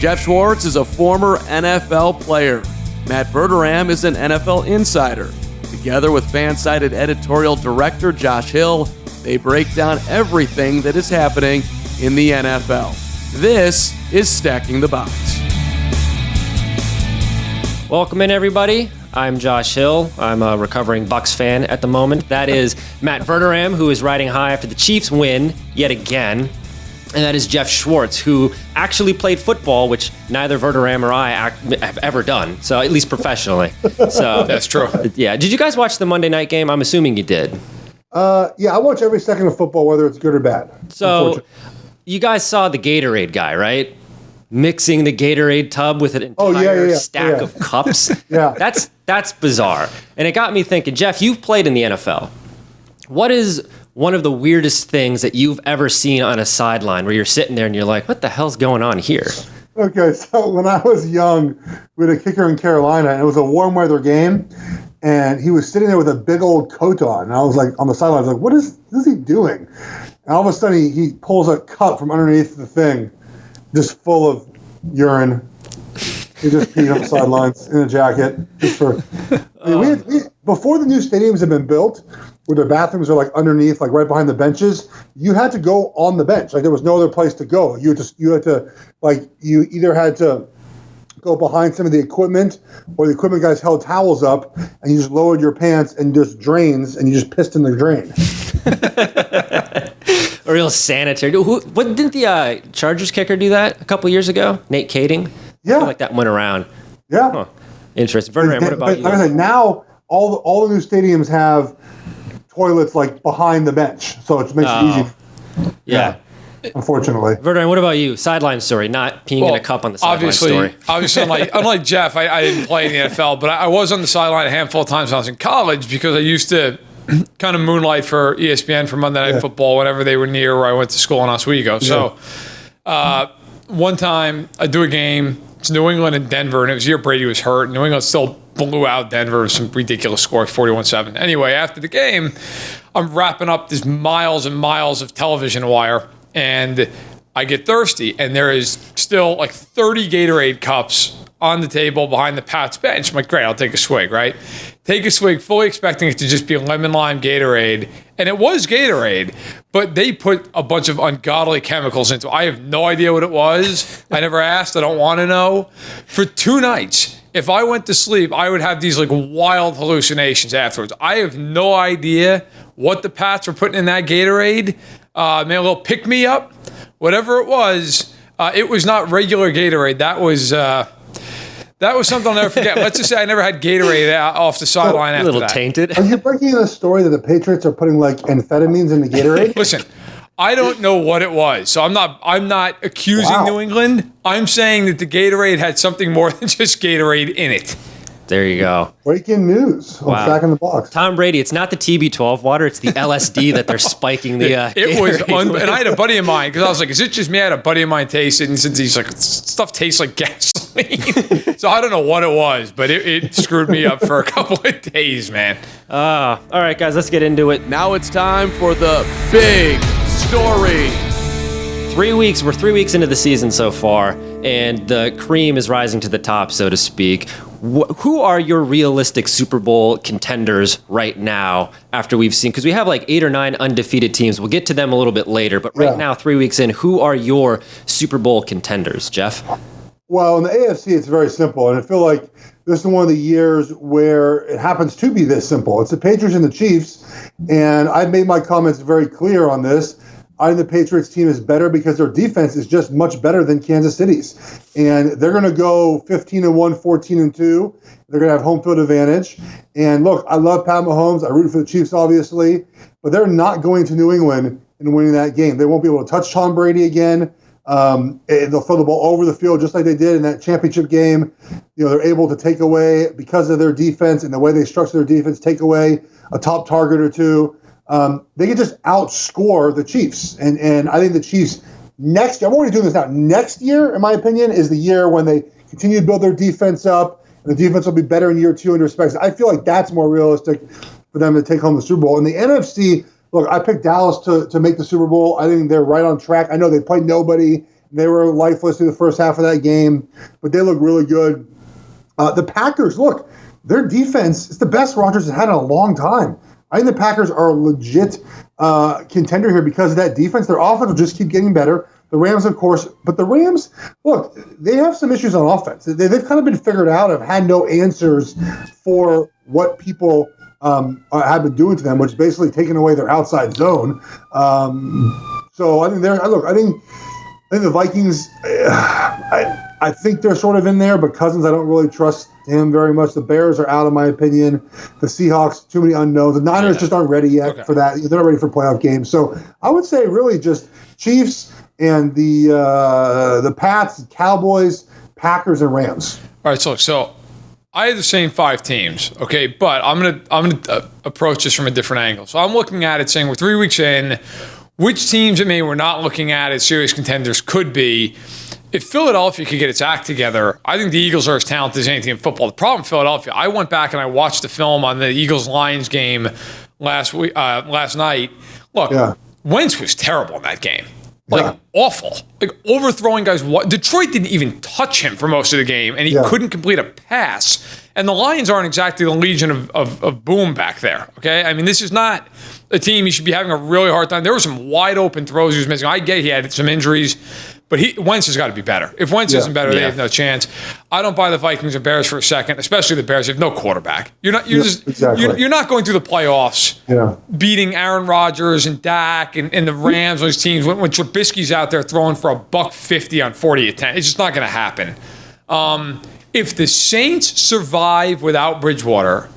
Geoff Schwartz is a former NFL player. Matt Verderame is an NFL insider. Together with FanSided editorial director Josh Hill, they break down everything that is happening in the NFL. This is Stacking the Box. Welcome in, everybody. I'm Josh Hill. I'm a recovering Bucs fan at the moment. That is Matt Verderame, who is riding high after the Chiefs win yet again. And that is Geoff Schwartz, who actually played football, which neither Verderame or I have ever done, so at least professionally. So that's true. Yeah. Did you guys watch the Monday night game? I'm assuming you did. Yeah, I watch every second of football, whether it's good or bad. So you guys saw the Gatorade guy, right? Mixing the Gatorade tub with an entire stack of cups. Yeah. That's bizarre. And it got me thinking, Geoff, you've played in the NFL. What is one of the weirdest things that you've ever seen on a sideline where you're sitting there and you're like, what the hell's going on here? Okay, so when I was young, we had a kicker in Carolina, and it was a warm weather game, and he was sitting there with a big old coat on. And I was like, on the sideline, I was like, what is he doing? And all of a sudden, he pulls a cup from underneath the thing, just full of urine. He just peed on the sidelines in a jacket. Just for, we before the new stadiums had been built, where the bathrooms are like underneath, like right behind the benches, you had to go on the bench. Like there was no other place to go. You either had to go behind some of the equipment, or the equipment guys held towels up, and you just lowered your pants and just drains, and you just pissed in the drain. A real sanitary. What didn't the Chargers kicker do that a couple years ago? Nate Kading? Yeah. I feel like that went around. Yeah. Huh. Interesting. Verderame, what about you? Like I said, now all the new stadiums have toilets like behind the bench, so it makes it easy. Yeah. Unfortunately. Verderame, what about you? Sideline story, not peeing in a cup on the sideline story. Obviously, unlike Geoff, I didn't play in the NFL, but I was on the sideline a handful of times when I was in college because I used to kind of moonlight for ESPN for Monday Night Football whenever they were near where I went to school in Oswego. So one time I do a game, it's New England and Denver, and it was the year Brady was hurt. New England still blew out Denver with some ridiculous score, 41-7. Anyway, after the game, I'm wrapping up this miles and miles of television wire, and I get thirsty, and there is still like 30 Gatorade cups on the table behind the Pats bench. I'm like, great, I'll take a swig, right? Take a swig, fully expecting it to just be lemon lime Gatorade. And it was Gatorade, but they put a bunch of ungodly chemicals into it. I have no idea what it was. I never asked. I don't want to know. For 2 nights, if I went to sleep, I would have these like wild hallucinations afterwards. I have no idea what the Pats were putting in that Gatorade. Maybe a little pick-me-up. Whatever it was not regular Gatorade. That was something I'll never forget. Let's just say I never had Gatorade off the sideline after that. A little tainted. Are you breaking in the story that the Patriots are putting like amphetamines in the Gatorade? Listen, I don't know what it was, so I'm not accusing New England. I'm saying that the Gatorade had something more than just Gatorade in it. There you go. Breaking news on Stacking the Box. Tom Brady, it's not the TB12 water, it's the LSD that they're spiking the It was, and I had a buddy of mine, because I was like, is it just me? I had a buddy of mine taste it, and since he's like, stuff tastes like gasoline. So I don't know what it was, but it screwed me up for a couple of days, man. All right, guys, let's get into it. Now it's time for the big story. 3 weeks, we're 3 weeks into the season so far, and the cream is rising to the top, so to speak. Who are your realistic Super Bowl contenders right now after we've seen, because we have like 8 or 9 undefeated teams. We'll get to them a little bit later, but right now, 3 weeks in, who are your Super Bowl contenders, Geoff? Well, in the AFC, it's very simple, and I feel like this is one of the years where it happens to be this simple. It's the Patriots and the Chiefs, and I've made my comments very clear on this. I think the Patriots team is better because their defense is just much better than Kansas City's. And they're going to go 15-1, 14-2. They're going to have home field advantage. And look, I love Pat Mahomes. I root for the Chiefs, obviously. But they're not going to New England and winning that game. They won't be able to touch Tom Brady again. They'll throw the ball over the field just like they did in that championship game. You know, they're able to take away, because of their defense and the way they structure their defense, take away a top target or two. They can just outscore the Chiefs. And I think the Chiefs next year, I'm already doing this now, next year, in my opinion, is the year when they continue to build their defense up. And the defense will be better in year 2 in respects. I feel like that's more realistic for them to take home the Super Bowl. In the NFC, look, I picked Dallas to make the Super Bowl. I think they're right on track. I know they played nobody, They were lifeless through the first half of that game, but they look really good. The Packers, look, their defense is the best Rodgers has had in a long time. I think the Packers are a legit contender here because of that defense. Their offense will just keep getting better. The Rams, of course, but the Rams, look, they have some issues on offense. They've kind of been figured out, have had no answers for what people have been doing to them, which is basically taking away their outside zone. So I think I think the Vikings, I think they're sort of in there, but Cousins, I don't really trust him very much. The Bears are out, in my opinion. The Seahawks, too many unknowns. The Niners just aren't ready yet for that. They're not ready for playoff games. So I would say really just Chiefs and the Pats, Cowboys, Packers, and Rams. All right, so I have the same 5 teams, okay, but I'm gonna approach this from a different angle. So I'm looking at it saying we're 3 weeks in. Which teams that maybe we're not looking at as serious contenders could be? If Philadelphia could get its act together, I think the Eagles are as talented as anything in football. The problem with Philadelphia, I went back and I watched the film on the Eagles-Lions game last night. Look, Wentz was terrible in that game. Awful. Overthrowing guys. Detroit didn't even touch him for most of the game, and he couldn't complete a pass. And the Lions aren't exactly the legion of boom back there, okay? I mean, this is not a team he should be having a really hard time. There were some wide open throws he was missing. I get he had some injuries, but Wentz has got to be better. If Wentz isn't better, they have no chance. I don't buy the Vikings and Bears for a second, especially the Bears. They have no quarterback. You're not going through the playoffs beating Aaron Rodgers and Dak and the Rams, those teams when Trubisky's out there throwing for $150 on 40 attempts. It's just not going to happen. If the Saints survive without Bridgewater,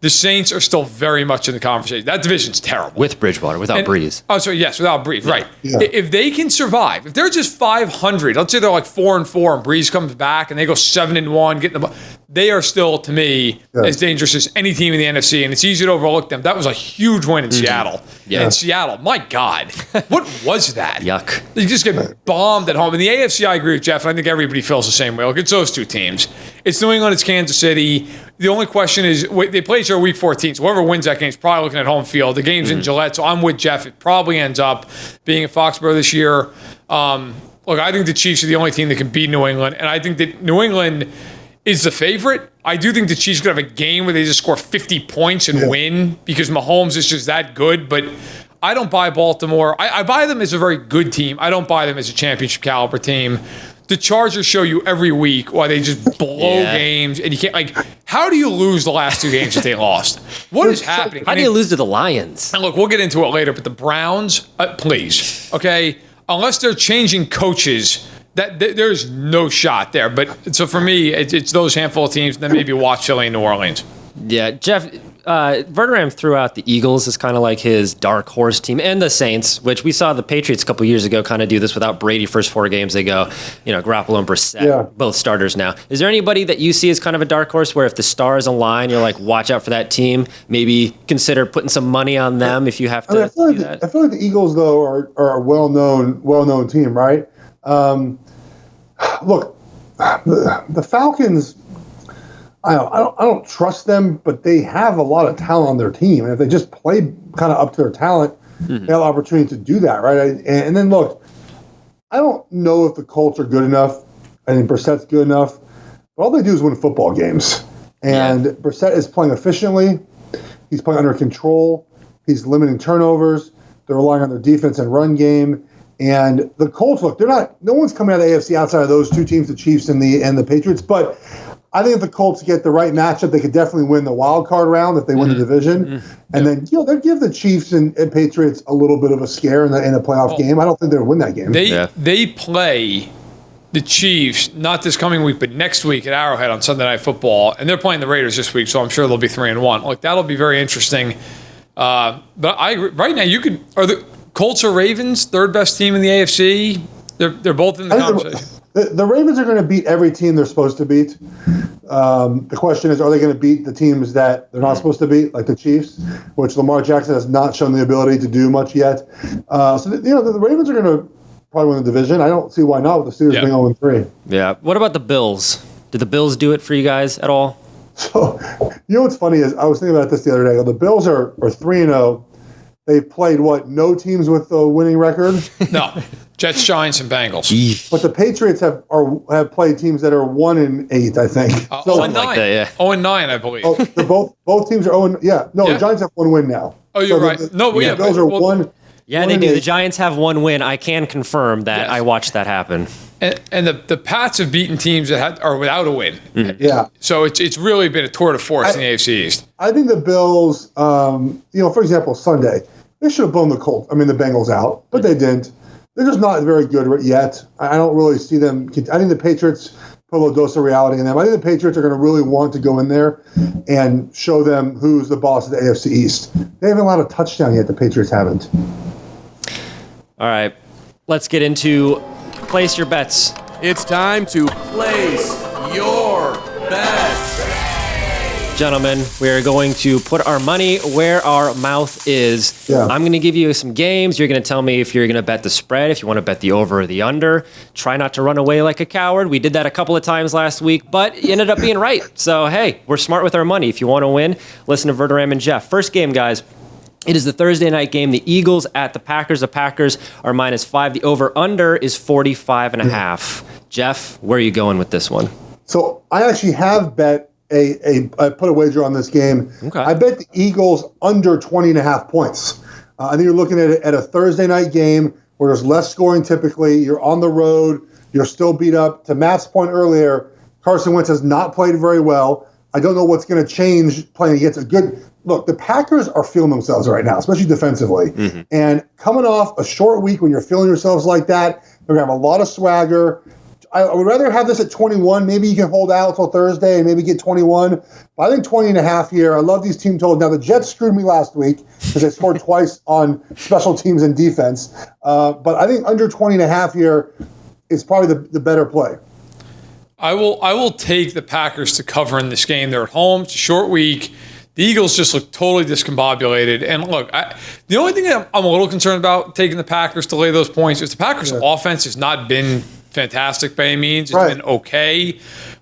the Saints are still very much in the conversation. That division's terrible. With Bridgewater, without Breeze. Oh, so yes, without Breeze, right. Yeah. If they can survive, if they're just 500, let's say they're like 4-4 and Breeze comes back and they go 7-1, they are still, to me, as dangerous as any team in the NFC, and it's easy to overlook them. That was a huge win in Seattle. Yeah. In Seattle, my God, what was that? Yuck. They just get bombed at home. In the AFC, I agree with Geoff, and I think everybody feels the same way. Look, it's those two teams. It's New England, it's Kansas City. The only question is, they play each other week 14, so whoever wins that game is probably looking at home field. The game's in Gillette, so I'm with Geoff. It probably ends up being in Foxborough this year. Look, I think the Chiefs are the only team that can beat New England, and I think that New England is the favorite. I do think the Chiefs could have a game where they just score 50 points and win because Mahomes is just that good, but I don't buy Baltimore. I buy them as a very good team. I don't buy them as a championship caliber team. The Chargers show you every week why they just blow games, and you can't, how do you lose the last 2 games that they lost? What is happening? How do you lose to the Lions? And look, we'll get into it later, but the Browns, please, okay? Unless they're changing coaches, there's no shot there. But so for me, it's those handful of teams, and then maybe watch Philly and New Orleans. Yeah, Geoff, Verderame threw out the Eagles as kind of like his dark horse team, and the Saints, which we saw the Patriots a couple years ago kind of do this without Brady. First 4 games they go, Garoppolo and Brissett, both starters now. Is there anybody that you see as kind of a dark horse where if the stars align, you're like, watch out for that team? Maybe consider putting some money on them if you have to do that? I feel like the Eagles, though, are a well-known team, right? Look, the Falcons, I don't trust them, but they have a lot of talent on their team. And if they just play kind of up to their talent, they have the opportunity to do that, right? And then, look, I don't know if the Colts are good enough. I think Brissett's good enough. But all they do is win football games. And Brissett is playing efficiently. He's playing under control. He's limiting turnovers. They're relying on their defense and run game. And the Colts, look, no one's coming out of the AFC outside of those 2 teams, the Chiefs and the Patriots. But I think if the Colts get the right matchup, they could definitely win the wild card round if they win the division. And then, they'll give the Chiefs and Patriots a little bit of a scare in a playoff game. I don't think they'll win that game. They play the Chiefs, not this coming week, but next week at Arrowhead on Sunday Night Football. And they're playing the Raiders this week, so I'm sure they'll be 3-1. Like, that'll be very interesting. But right now, are the Colts or Ravens third best team in the AFC? They're both in the conversation. The Ravens are going to beat every team they're supposed to beat. The question is, are they going to beat the teams that they're not supposed to beat, like the Chiefs, which Lamar Jackson has not shown the ability to do much yet? The Ravens are going to probably win the division. I don't see why not with the Steelers being 0-3. Yeah. What about the Bills? Did the Bills do it for you guys at all? So, what's funny is I was thinking about this the other day. The Bills are 3-0. They've played no teams with a winning record. No, Jets, Giants, and Bengals. But the Patriots have played teams that are 1-8, I think. 0-9. Like that, yeah. 0-9, I believe. Oh, they're both teams are 0. Yeah, no, Yeah. The Giants have 1 win now. Oh, you're right. Those are 1. Yeah, they do. The Giants have 1 win. I can confirm that. Yes. I watched that happen. And the Pats have beaten teams that are without a win. Yeah. So it's really been a tour de force in the AFC East. I think the Bills, for example, Sunday, they should have blown the Bengals out, but they didn't. They're just not very good yet. I don't really see them. I think the Patriots put a little dose of reality in them. I think the Patriots are going to really want to go in there and show them who's the boss of the AFC East. They haven't allowed a touchdown yet. The Patriots haven't. All right, let's get into place your bets. It's time to place your bets. Gentlemen, we are going to put our money where our mouth is. Yeah. I'm going to give you some games. You're going to tell me if you're going to bet the spread, if you want to bet the over or the under. Try not to run away like a coward. We did that a couple of times last week, but you ended up being right. So, hey, we're smart with our money. If you want to win, listen to Verderame and Geoff. First game, guys. It is the Thursday night game. The Eagles at the Packers. The Packers are -5. The over-under is 45.5. Geoff, where are you going with this one? So I actually have bet I put a wager on this game. Okay. I bet the Eagles under 20.5 points. I think you're looking at a Thursday night game where there's less scoring typically. You're on the road. You're still beat up. To Matt's point earlier, Carson Wentz has not played very well. I don't know what's going to change playing against a good – look, the Packers are feeling themselves right now, especially defensively. Mm-hmm. And coming off a short week when you're feeling yourselves like that, they're going to have a lot of swagger. I would rather have this at 21. Maybe you can hold out until Thursday and maybe get 21. But I think 20.5 here. I love these team totals. Now, the Jets screwed me last week because they scored twice on special teams and defense. But I think under 20.5 here is probably the better play. I will take the Packers to cover in this game. They're at home. It's a short week. The Eagles just look totally discombobulated. And look, the only thing that I'm a little concerned about taking the Packers to lay those points is the Packers' offense has not been fantastic by any means. It's been okay.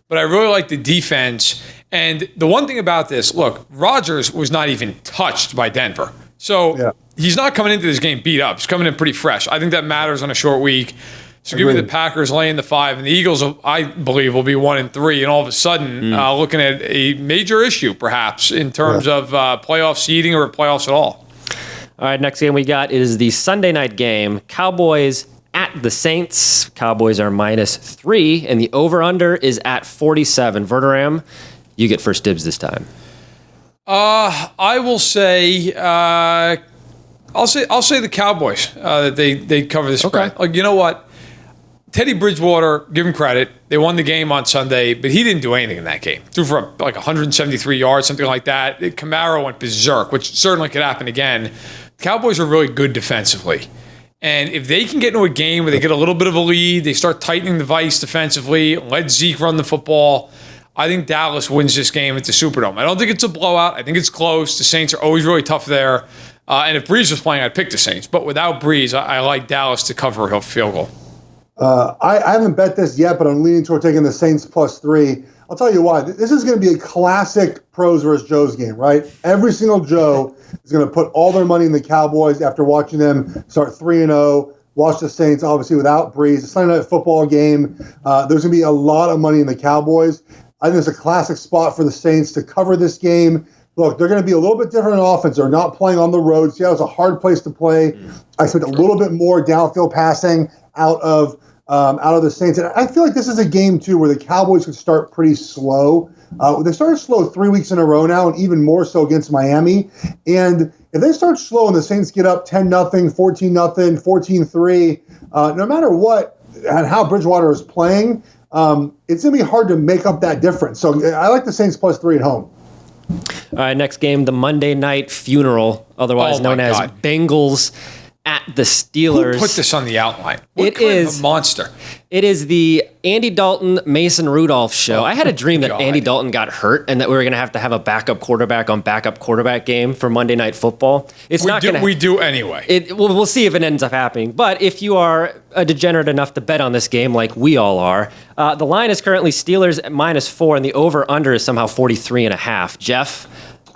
But I really like the defense. And the one thing about this, look, Rodgers was not even touched by Denver. So he's not coming into this game beat up. He's coming in pretty fresh. I think that matters on a short week. So give me the Packers laying the 5, and the Eagles, I believe, will be 1-3, and all of a sudden looking at a major issue, perhaps, in terms of playoff seeding or playoffs at all. All right, next game we got is the Sunday night game. Cowboys at the Saints. Cowboys are -3, and the over/under is at 47. Verderame, you get first dibs this time. I will say, I'll say the Cowboys that they cover the spread. Okay. Like, you know what? Teddy Bridgewater, give him credit. They won the game on Sunday, but he didn't do anything in that game. Threw for like 173 yards, something like that. Kamara went berserk, which certainly could happen again. The Cowboys are really good defensively. And if they can get into a game where they get a little bit of a lead, they start tightening the vice defensively, let Zeke run the football, I think Dallas wins this game at the Superdome. I don't think it's a blowout. I think it's close. The Saints are always really tough there. And if Breeze was playing, I'd pick the Saints. But without Breeze, I like Dallas to cover a field goal. I haven't bet this yet, but I'm leaning toward taking the Saints +3. I'll tell you why. This is going to be a classic pros versus Joes game, right? Every single Joe is going to put all their money in the Cowboys after watching them start 3-0. Watch the Saints, obviously, without Breeze. The Sunday night football game, there's going to be a lot of money in the Cowboys. I think it's a classic spot for the Saints to cover this game. Look, they're going to be a little bit different in offense. They're not playing on the road. Seattle's a hard place to play. I expect a little bit more downfield passing out of the Saints. And I feel like this is a game, too, where the Cowboys could start pretty slow. They started slow 3 weeks in a row now, and even more so against Miami. And if they start slow and the Saints get up 10-0, 14-0, 14-3, no matter what and how Bridgewater is playing, it's going to be hard to make up that difference. So I like the Saints +3 at home. All right, next game, the Monday Night Funeral, otherwise known as Bengals at the Steelers. Who put this on the outline? What It kind is of a monster? It is the Andy Dalton, Mason Rudolph show. I had a dream that Andy Dalton got hurt and that we were going to have a backup quarterback on backup quarterback game for Monday Night Football. It's not going to. We do anyway. We'll see if it ends up happening. But if you are a degenerate enough to bet on this game, like we all are, the line is currently Steelers at -4, and the over/under is somehow 43.5. Geoff,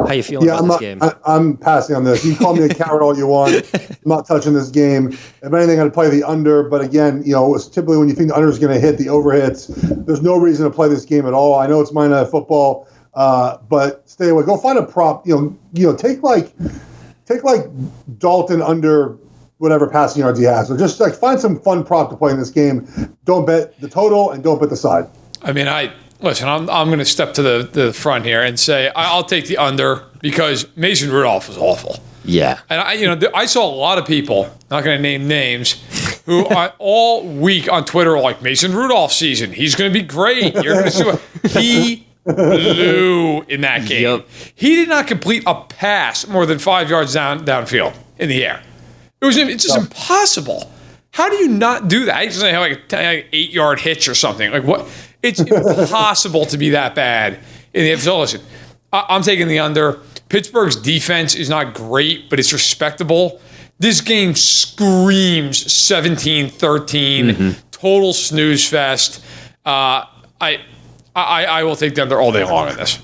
How you feeling about this game? I'm passing on this. You can call me a coward all you want. I'm not touching this game. If anything, I'd play the under. But again, it's typically when you think the under is going to hit, the over hits. There's no reason to play this game at all. I know it's Monday Night Football, but stay away. Go find a prop. Take like Dalton under whatever passing yards he has, or just like find some fun prop to play in this game. Don't bet the total and don't bet the side. I mean, listen. I'm going to step to the front here and say I'll take the under because Mason Rudolph was awful. Yeah, and I saw a lot of people, not going to name names, who are all week on Twitter are like, Mason Rudolph season. He's going to be great. You're going to see what he blew in that game. Yep. He did not complete a pass more than 5 yards downfield in the air. It's just impossible. How do you not do that? I just have like an 8-yard hitch or something. Like what? It's impossible to be that bad in the NFL. Listen, I'm taking the under. Pittsburgh's defense is not great, but it's respectable. This game screams 17-13, total snooze fest. I will take the under all day long on this.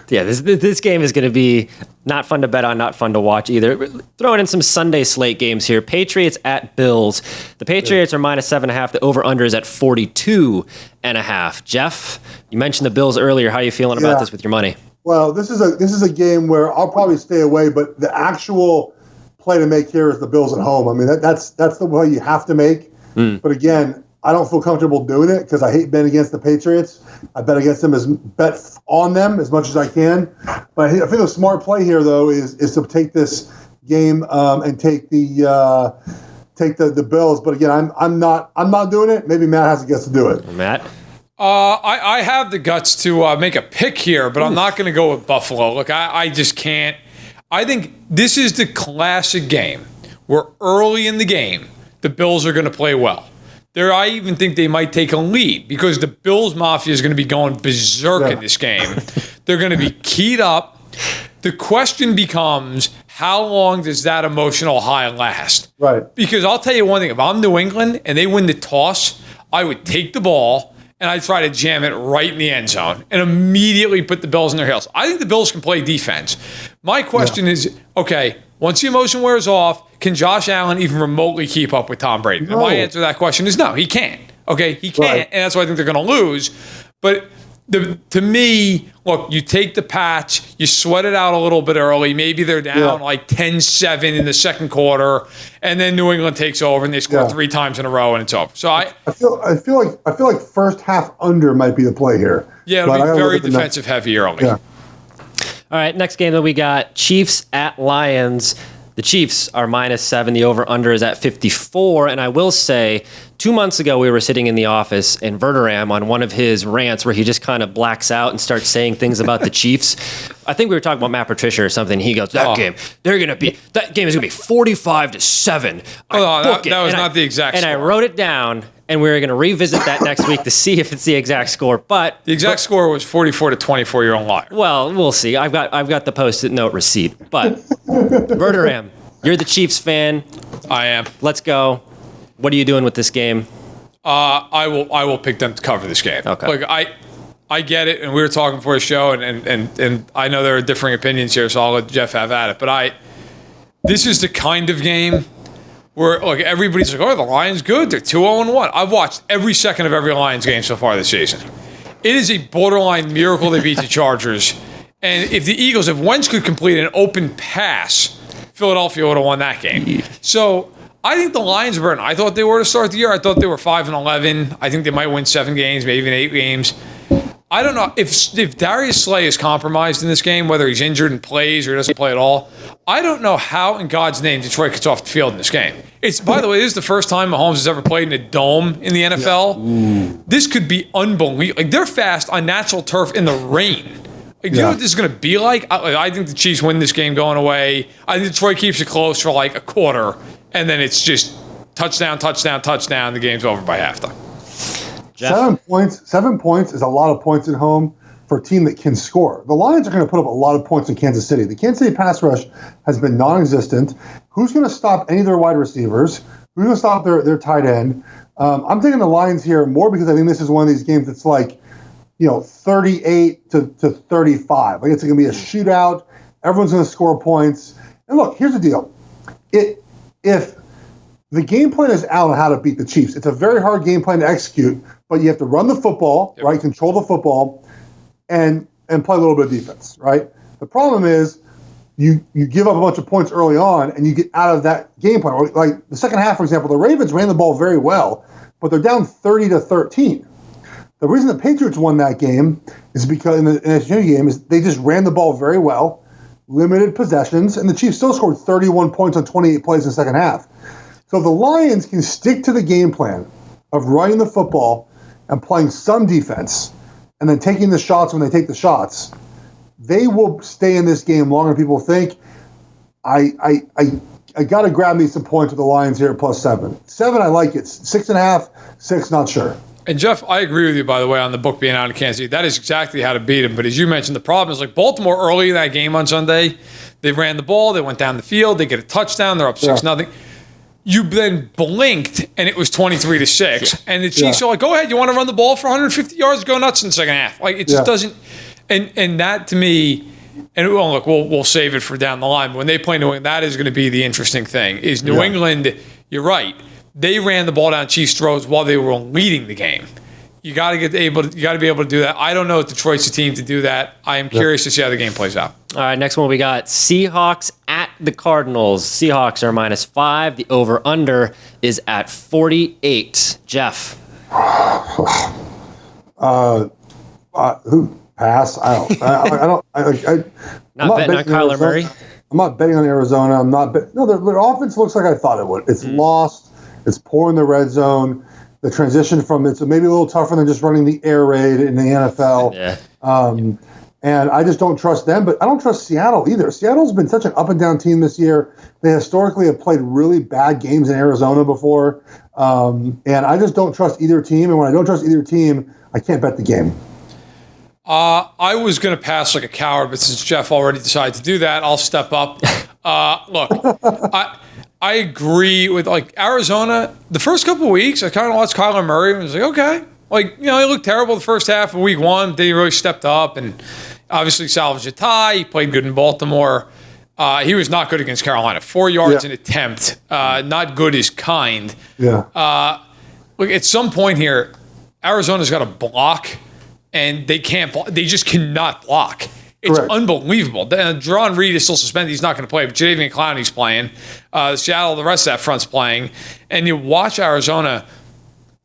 Yeah, this game is going to be not fun to bet on, not fun to watch either. Throwing in some Sunday slate games here. Patriots at Bills. The Patriots are -7.5. The over-under is at 42.5. Geoff, you mentioned the Bills earlier. How are you feeling about this with your money? Well, this is a game where I'll probably stay away, but the actual play to make here is the Bills at home. I mean, that's the way you have to make. But again, I don't feel comfortable doing it because I hate betting against the Patriots. I bet against them bet on them as much as I can. But I think the smart play here though is to take this game and take the Bills. But again, I'm not doing it. Maybe Matt has the guts to do it. Matt. I have the guts to make a pick here, but I'm not going to go with Buffalo. Look, I just can't. I think this is the classic game where early in the game, the Bills are going to play well. I even think they might take a lead because the Bills Mafia is going to be going berserk in this game. They're going to be keyed up. The question becomes, how long does that emotional high last? Right. Because I'll tell you one thing. If I'm New England and they win the toss, I would take the ball and I'd try to jam it right in the end zone and immediately put the Bills in their heels. I think the Bills can play defense. My question is, okay, once the emotion wears off, can Josh Allen even remotely keep up with Tom Brady? No. And my answer to that question is no, he can't. Okay, he can't, right. And that's why I think they're going to lose. But to me, look, you take the patch, you sweat it out a little bit early. Maybe they're down like 10-7 in the second quarter, and then New England takes over and they score 3 times in a row and it's over. So I feel like first half under might be the play here. Yeah, it'll be very defensive heavy early. All Yeah. right, next game that we got, Chiefs at Lions. The Chiefs are -7. The over-under is at 54. And I will say, 2 months ago, we were sitting in the office, and Verderame, on one of his rants where he just kind of blacks out and starts saying things about the Chiefs, I think we were talking about Matt Patricia or something. He goes, that game is going to be 45-7. That was not the exact score. And I wrote it down, and we were going to revisit that next week to see if it's the exact score. But the exact score was 44-24. You're on liar. Well, we'll see. I've got the Post-it note receipt. But Verderame, you're the Chiefs fan. I am. Let's go. What are you doing with this game? I will pick them to cover this game. Okay. Look, I get it, and we were talking for a show, and I know there are differing opinions here, so I'll let Geoff have at it. But this is the kind of game where everybody's like, oh, the Lions good. They're 2-0-1. I've watched every second of every Lions game so far this season. It is a borderline miracle they beat the Chargers. And if Wentz could complete an open pass, Philadelphia would have won that game. So I think the Lions were, I thought they were to start the year. I thought they were 5-11. I think they might win 7 games, maybe even 8 games. I don't know if Darius Slay is compromised in this game, whether he's injured and plays or doesn't play at all. I don't know how in God's name Detroit gets off the field in this game. By the way, this is the first time Mahomes has ever played in a dome in the NFL. Yeah. This could be unbelievable. They're fast on natural turf in the rain. You know what this is going to be like? I think the Chiefs win this game going away. I think Detroit keeps it close for like a quarter, and then it's just touchdown, touchdown, touchdown. The game's over by halftime. Geoff? 7 points is a lot of points at home for a team that can score. The Lions are going to put up a lot of points in Kansas City. The Kansas City pass rush has been non-existent. Who's going to stop any of their wide receivers? Who's going to stop their tight end? I'm taking the Lions here more because I think this is one of these games that's like, 38 to 35. Like it's going to be a shootout. Everyone's going to score points. And look, here's the deal. If the game plan is out on how to beat the Chiefs, it's a very hard game plan to execute, but you have to run the football, right? Control the football and play a little bit of defense, right? The problem is you give up a bunch of points early on and you get out of that game plan. Like the second half, for example, the Ravens ran the ball very well, but they're down 30-13. The reason the Patriots won that game is because in the game is they just ran the ball very well, limited possessions, and the Chiefs still scored 31 points on 28 plays in the second half. So if the Lions can stick to the game plan of running the football and playing some defense and then taking the shots when they take the shots, they will stay in this game longer than people think. I got to grab me some points with the Lions here at +7. 7, I like it. 6.5, 6, not sure. And Geoff, I agree with you, by the way, on the book being out in Kansas City. That is exactly how to beat them. But as you mentioned, the problem is like Baltimore early in that game on Sunday, they ran the ball, they went down the field, they get a touchdown, they're up 6-0. You then blinked, and it was 23-6. And the Chiefs are like, go ahead, you want to run the ball for 150 yards? Go nuts in the second half. Like, it just doesn't – and that, to me – and well, look, we'll save it for down the line. But when they play New England, that is going to be the interesting thing. Is New England – you're right. They ran the ball down Chiefs' throats while they were leading the game. You got to be able to do that. I don't know if Detroit's the team to do that. I am curious to see how the game plays out. All right, next one we got Seahawks at the Cardinals. Seahawks are -5. The over/under is at 48. Geoff. Who pass? I don't. I'm not betting on Kyler Murray. I'm not betting on Arizona. I'm not. No, their offense looks like I thought it would. It's lost. It's poor in the red zone. The transition from it's maybe a little tougher than just running the air raid in the NFL. Yeah. And I just don't trust them, but I don't trust Seattle either. Seattle's been such an up and down team this year. They historically have played really bad games in Arizona before. And I just don't trust either team. And when I don't trust either team, I can't bet the game. I was going to pass like a coward, but since Geoff already decided to do that, I'll step up. Look, I agree with like Arizona. The first couple of weeks, I kind of watched Kyler Murray and was like, okay. Like, he looked terrible the first half of week 1. Then he really stepped up and obviously salvaged a tie. He played good in Baltimore. He was not good against Carolina. 4 yards an attempt. Not good is kind. Yeah. Look, at some point here, Arizona's got to block, and they can't block. They just cannot block. It's unbelievable. Jerron Reed is still suspended. He's not going to play. But Jadeveon Clowney's playing. Seattle, the rest of that front's playing. And you watch Arizona,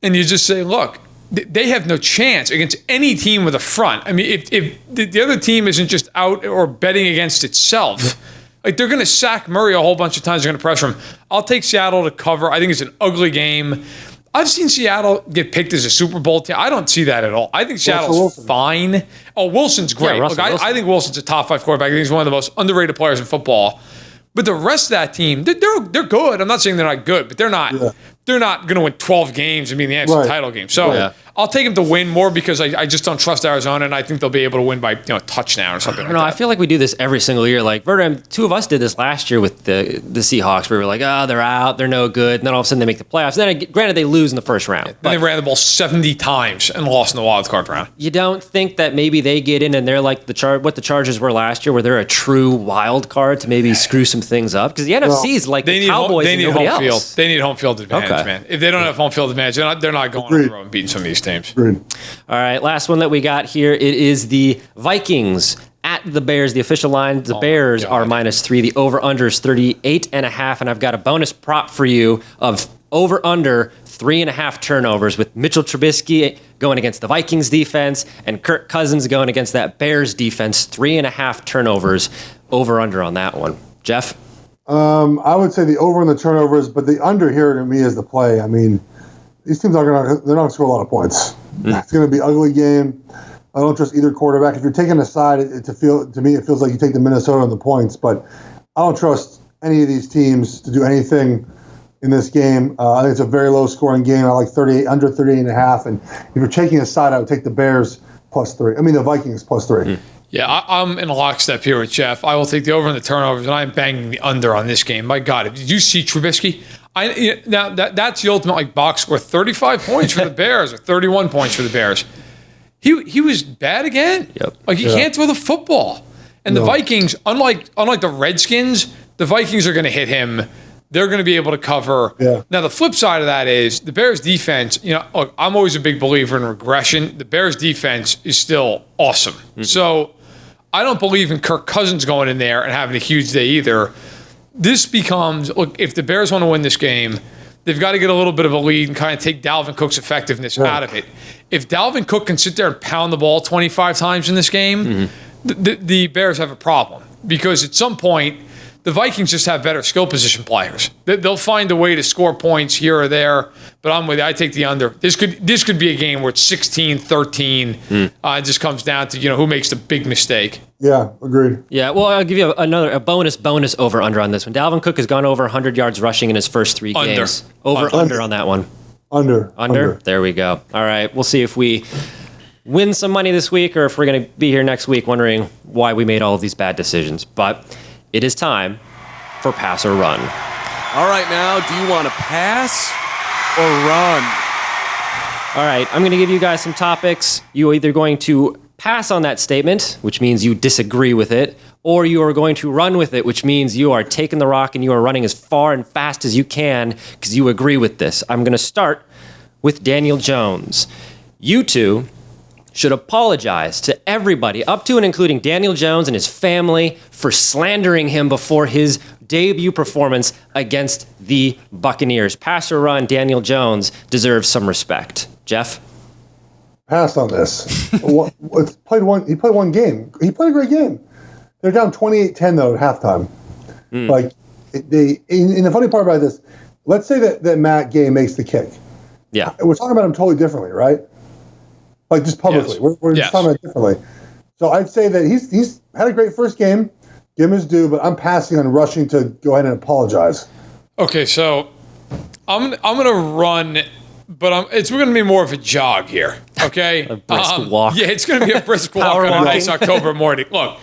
and you just say, look, they have no chance against any team with a front. I mean, if the other team isn't just out or betting against itself, like they're going to sack Murray a whole bunch of times. They're going to pressure him. I'll take Seattle to cover. I think it's an ugly game. I've seen Seattle get picked as a Super Bowl team. I don't see that at all. I think Seattle's fine. Oh, Wilson's great. Yeah, Look, I think Wilson's a top 5 quarterback. I think he's one of the most underrated players in football. But the rest of that team, they're good. I'm not saying they're not good, but they're not. Yeah. They're not going to win 12 games and be in the NFC title game. So I'll take them to win more because I just don't trust Arizona, and I think they'll be able to win by a touchdown or something like that. I feel like we do this every single year. Like Verderame, 2 of us did this last year with the Seahawks, where we were like, they're out, they're no good, and then all of a sudden they make the playoffs. And then, granted, they lose in the first round. Then they ran the ball 70 times and lost in the wild card round. You don't think that maybe they get in and they're like what the Chargers were last year, where they're a true wild card to maybe screw some things up? Because the NFC is like the Cowboys and nobody else. They need home field advantage, man. If they don't have home field advantage, they're not going on the road and beating some of these teams. All right, last one that we got here. It is the Vikings at the Bears. The official line, the Bears are -3. The over-under is 38.5. And I've got a bonus prop for you of over-under 3.5 turnovers with Mitchell Trubisky going against the Vikings defense and Kirk Cousins going against that Bears defense. 3.5 turnovers. Over-under on that one. Geoff? I would say the over on the turnovers, but the under here to me is the play. I mean, these teams they're not going to score a lot of points. It's going to be an ugly game. I don't trust either quarterback. If you're taking a side, to me it feels like you take the Minnesota on the points, but I don't trust any of these teams to do anything in this game. I think it's a very low scoring game. I like under 38.5. And if you're taking a side, I would take the Bears +3. I mean the Vikings +3. Yeah, I'm in a lockstep here with Geoff. I will take the over and the turnovers, and I'm banging the under on this game. My God, did you see Trubisky? Now that's the ultimate box score. 35 points for the Bears or 31 points for the Bears. he was bad again. Yep. Like he can't throw the football. And the Vikings, unlike the Redskins, the Vikings are going to hit him. They're going to be able to cover. Yeah. Now, the flip side of that is the Bears defense, look, I'm always a big believer in regression. The Bears defense is still awesome. Mm-hmm. So I don't believe in Kirk Cousins going in there and having a huge day either. This becomes, look, if the Bears want to win this game, they've got to get a little bit of a lead and kind of take Dalvin Cook's effectiveness out of it. If Dalvin Cook can sit there and pound the ball 25 times in this game, the Bears have a problem. Because at some point, the Vikings just have better skill position players. They'll find a way to score points here or there, but I'm with you. I take the under. This could be a game where it's 16-13. It just comes down to who makes the big mistake. Yeah, agreed. Yeah, well, I'll give you a bonus over under on this one. Dalvin Cook has gone over 100 yards rushing in his first 3 games. Under on that one. Under. There we go. All right, we'll see if we win some money this week or if we're going to be here next week wondering why we made all of these bad decisions. But it is time for pass or run. All right, now, do you want to pass or run? All right, I'm going to give you guys some topics. You're either going to pass on that statement, which means you disagree with it, or you are going to run with it, which means you are taking the rock and you are running as far and fast as you can because you agree with this. I'm going to start with Daniel Jones. You two should apologize to everybody, up to and including Daniel Jones and his family, for slandering him before his debut performance against the Buccaneers. Pass or run, Daniel Jones deserves some respect. Geoff? Pass on this. He played one game. He played a great game. They're down 28-10 though at halftime. Like and the funny part about this, let's say that Matt Gay makes the kick. Yeah. We're talking about him totally differently, right? Like just publicly. Yes. We're just talking about it differently. So I'd say that he's had a great first game. Give him his due, but I'm passing on rushing to go ahead and apologize. Okay, so I'm gonna run, but it's going to be more of a jog here. Okay, a brisk walk. Yeah, it's going to be a brisk walk on a nice October morning. Look,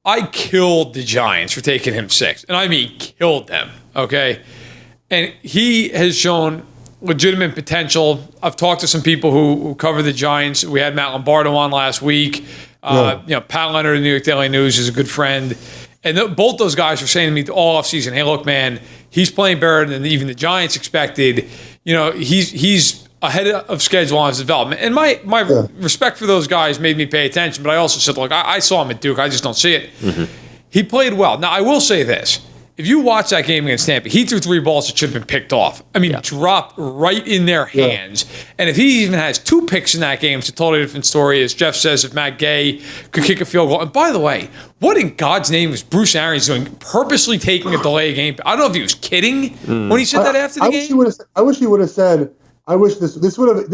I killed the Giants for taking him 6, and I mean killed them. Okay, and he has shown legitimate potential. I've talked to some people who cover the Giants. We had Matt Lombardo on last week. Pat Leonard of the New York Daily News is a good friend. And both those guys were saying to me all offseason, hey, look, man, he's playing better than even the Giants expected. He's ahead of schedule on his development. And my respect for those guys made me pay attention. But I also said, look, I saw him at Duke. I just don't see it. Mm-hmm. He played well. Now, I will say this. If you watch that game against Tampa, he threw 3 balls that should have been picked off. I mean, dropped right in their hands. And if he even has 2 picks in that game, it's a totally different story. As Geoff says, if Matt Gay could kick a field goal. And by the way, what in God's name was Bruce Arians doing, purposely taking a delay game? I don't know if he was kidding when he said that after the game. I wish he would have said, I wish this would have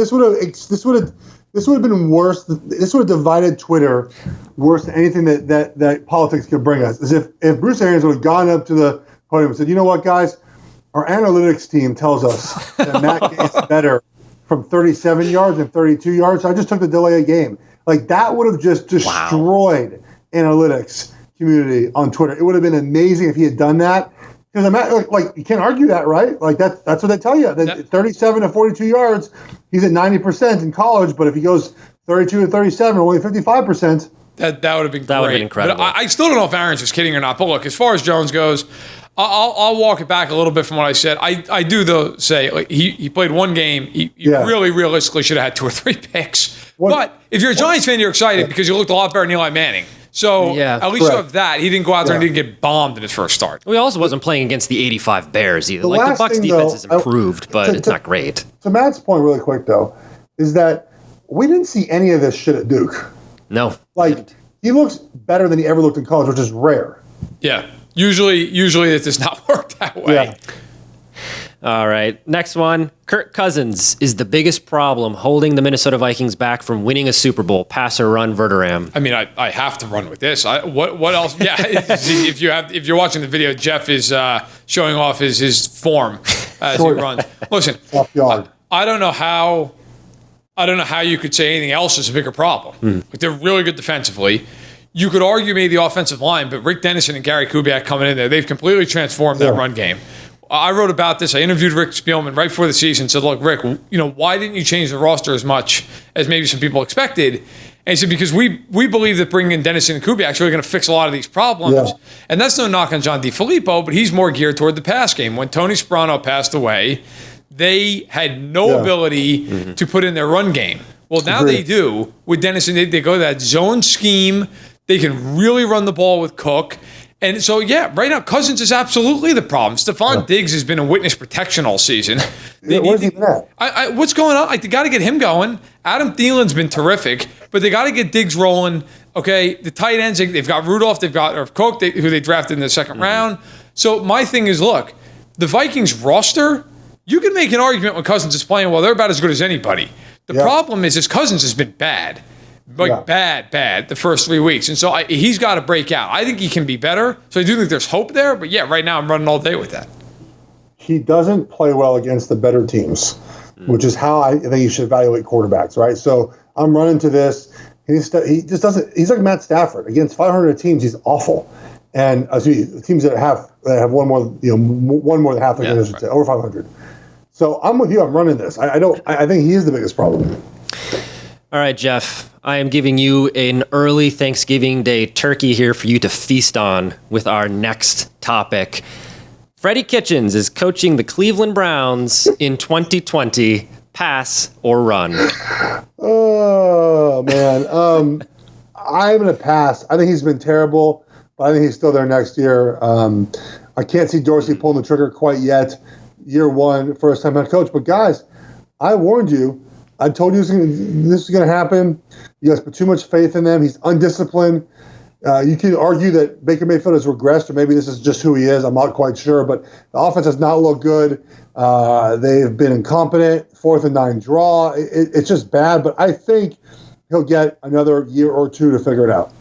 been worse. This would have divided Twitter worse than anything that politics could bring us. As if Bruce Arians would have gone up to the podium and said, you know what, guys, our analytics team tells us that Matt Gay is better from 37 yards than 32 yards. So I just took the delay of game. Like that would have just destroyed analytics community on Twitter. It would have been amazing if he had done that. Because you can't argue that, right? Like that's what they tell you. That 37 to 42 yards, he's at 90% in college. But if he goes 32 to 37, only 55%. That would have been great. That would have been incredible. But I still don't know if Arians was kidding or not. But look, as far as Jones goes, I'll walk it back a little bit from what I said. I do though say like he played one game. He really realistically should have had 2 or 3 picks. But if you're a Giants fan, you're excited because you looked a lot better than Eli Manning. So at least you have that. He didn't go out there and didn't get bombed in his first start. Well, he also wasn't playing against the 85 Bears either. The Bucs defense has improved, but it's not great. To Matt's point really quick, though, is that we didn't see any of this shit at Duke. No. He looks better than he ever looked in college, which is rare. Yeah. Usually it does not work that way. Yeah. All right. Next one. Kirk Cousins is the biggest problem holding the Minnesota Vikings back from winning a Super Bowl. Pass or run, Verderame. I mean, I have to run with this. What else? Yeah. if you're watching the video, Geoff is showing off his form as he runs. Listen, I don't know how you could say anything else is a bigger problem. Like they're really good defensively. You could argue maybe the offensive line, but Rick Dennison and Gary Kubiak coming in there, they've completely transformed that run game. I wrote about this. I interviewed Rick Spielman right before the season. Said, look, Rick, why didn't you change the roster as much as maybe some people expected? And he said, because we believe that bringing in Dennis and Kubiak is really going to fix a lot of these problems. Yeah. And that's no knock on John DeFilippo, but he's more geared toward the pass game. When Tony Sperano passed away, they had no ability to put in their run game. Well, now they do with Dennis, and they go to that zone scheme. They can really run the ball with Cook. And so, right now, Cousins is absolutely the problem. Stephon Diggs has been a witness protection all season. Where's he at? What's going on? They got to get him going. Adam Thielen's been terrific, but they got to get Diggs rolling. Okay, the tight ends, they've got Rudolph, they've got Cook, who they drafted in the second round. So my thing is, look, the Vikings roster, you can make an argument when Cousins is playing well. They're about as good as anybody. The problem is his Cousins has been bad. Bad the first 3 weeks. And so he's got to break out. I think he can be better. So I do think there's hope there. But right now I'm running all day with that. He doesn't play well against the better teams, which is how I think you should evaluate quarterbacks, right? So I'm running to this. He just doesn't. He's like Matt Stafford. Against 500 teams, he's awful. And teams that have one more, one more than half their games, over 500. So I'm with you. I'm running this. I think he is the biggest problem. All right, Geoff, I am giving you an early Thanksgiving Day turkey here for you to feast on with our next topic. Freddie Kitchens is coaching the Cleveland Browns in 2020. Pass or run? Oh, man. I'm going to pass. I think he's been terrible, but I think he's still there next year. I can't see Dorsey pulling the trigger quite yet. Year one, first-time head coach. But, guys, I warned you. I told you this is going to happen. You guys put too much faith in them. He's undisciplined. You can argue that Baker Mayfield has regressed, or maybe this is just who he is. I'm not quite sure. But the offense has not looked good. They've been incompetent. 4th and 9 draw. It's just bad. But I think he'll get another year or two to figure it out.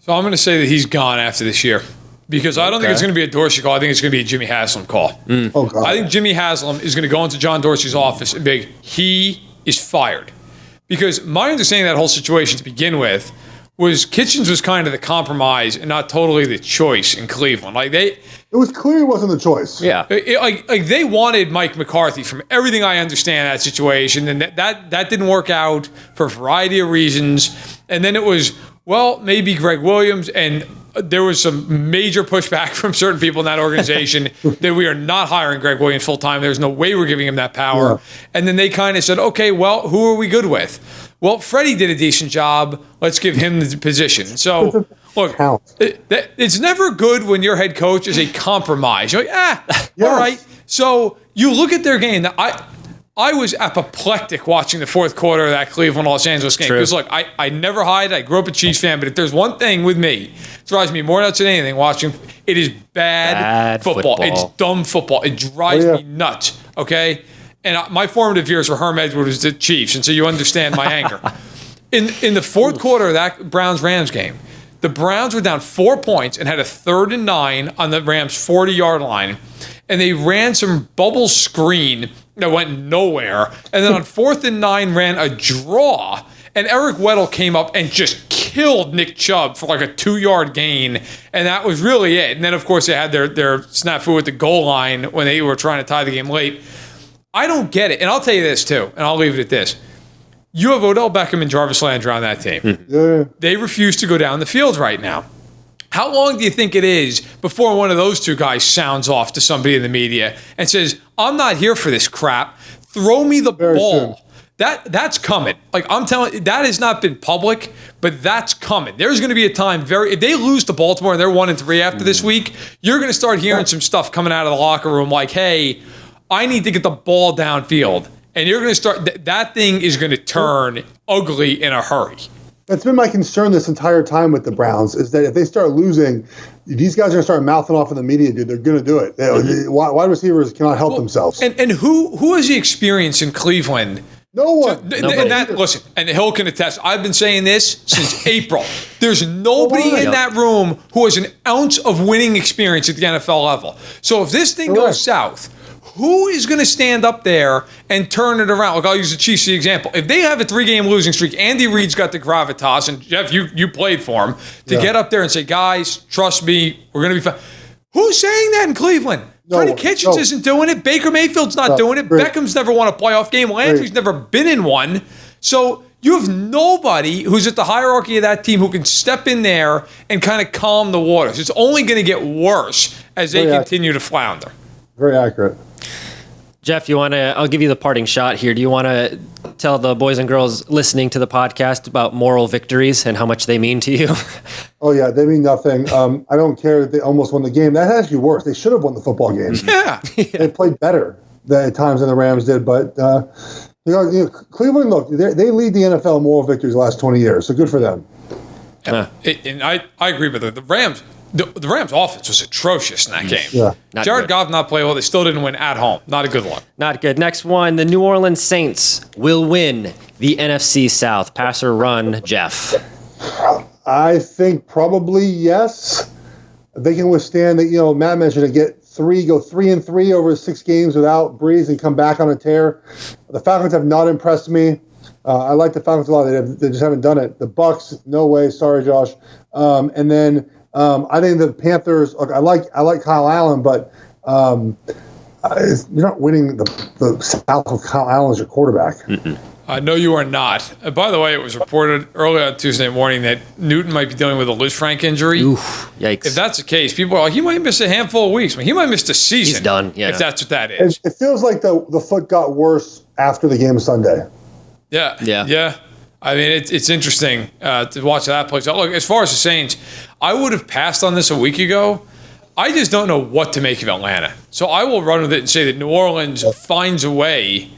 So I'm going to say that he's gone after this year. Because I don't think it's going to be a Dorsey call. I think it's going to be a Jimmy Haslam call. Oh, God. I think Jimmy Haslam is going to go into John Dorsey's office and be, he is fired. Because my understanding of that whole situation to begin with was Kitchens was kind of the compromise and not totally the choice in Cleveland. It was clear he wasn't the choice. Yeah. They wanted Mike McCarthy from everything I understand that situation, and that didn't work out for a variety of reasons. And then it was, maybe Greg Williams, and there was some major pushback from certain people in that organization that we are not hiring Greg Williams full time. There's no way we're giving him that power. Yeah. And then they kind of said, okay, who are we good with? Well, Freddie did a decent job. Let's give him the position. So, look, it's never good when your head coach is a compromise. You're like, all right. So you look at their game. I was apoplectic watching the fourth quarter of that Cleveland-Los Angeles game. Because, look, I never hide. I grew up a Chiefs fan. But if there's one thing with me, it drives me more nuts than anything watching, it is bad football. It's dumb football. It drives me nuts, okay? And my formative years were Herm Edwards was the Chiefs, and so you understand my anger. In the fourth quarter of that Browns-Rams game, the Browns were down 4 points and had a 3rd and 9 on the Rams' 40-yard line, and they ran some bubble screen that went nowhere, and then on 4th and 9 ran a draw, and Eric Weddle came up and just killed Nick Chubb for like a 2-yard gain, and that was really it. And then, of course, they had their snafu at the goal line when they were trying to tie the game late. I don't get it. And I'll tell you this, too, and I'll leave it at this. You have Odell Beckham and Jarvis Landry on that team. Yeah. They refuse to go down the field right now. How long do you think it is before one of those two guys sounds off to somebody in the media and says, I'm not here for this crap. Throw me the ball. Soon. That's coming. Like, I'm telling you, that has not been public, but that's coming. There's going to be a time if they lose to Baltimore and they're 1-3 after this week, you're going to start hearing some stuff coming out of the locker room like, hey, I need to get the ball downfield. And you're going to start, that thing is going to turn ugly in a hurry. That's been my concern this entire time with the Browns, is that if they start losing, these guys are going to start mouthing off in the media, dude. They're going to do it. Wide receivers cannot help themselves. And who has the experience in Cleveland? No one. Listen, and Hill can attest. I've been saying this since April. There's nobody in that room who has an ounce of winning experience at the NFL level. So if this thing goes south, who is going to stand up there and turn it around? Look, I'll use the Chiefs as the example. If they have a 3-game losing streak, Andy Reid's got the gravitas, and Geoff, you played for him, to get up there and say, guys, trust me, we're going to be fine. Who's saying that in Cleveland? Freddie Kitchens isn't doing it. Baker Mayfield's not doing it. Beckham's never won a playoff game. Landry's never been in one. So you have nobody who's at the hierarchy of that team who can step in there and kind of calm the waters. It's only going to get worse as they continue to flounder. Very accurate. Geoff, I'll give you the parting shot here. Do you want to tell the boys and girls listening to the podcast about moral victories and how much they mean to you? Oh, yeah, they mean nothing. I don't care that they almost won the game. That's actually worse. They should have won the football game. Yeah. They played better at times than the Rams did. But, Cleveland, look, they lead the NFL in moral victories the last 20 years, so good for them. And I agree with it. The Rams offense was atrocious in that game. Yeah. Jared Goff not play well. They still didn't win at home. Not a good one. Not good. Next one, the New Orleans Saints will win the NFC South. Pass or run, Geoff? I think probably yes. They can withstand that. Matt mentioned it. Go 3-3 over 6 games without Breeze and come back on a tear. The Falcons have not impressed me. I like the Falcons a lot. They just haven't done it. The Bucks, no way. Sorry, Josh. And then I think the Panthers. Look, I like Kyle Allen, but you're not winning the South with Kyle Allen as your quarterback. No, you are not. By the way, it was reported early on Tuesday morning that Newton might be dealing with a Liz Frank injury. Oof, yikes. If that's the case, people are like, he might miss a handful of weeks. I mean, he might miss the season. He's done. Yeah. If that's what that is. It feels like the foot got worse after the game Sunday. Yeah. I mean, it's interesting to watch that play. So, look, as far as the Saints, I would have passed on this a week ago. I just don't know what to make of Atlanta. So I will run with it and say that New Orleans finds a way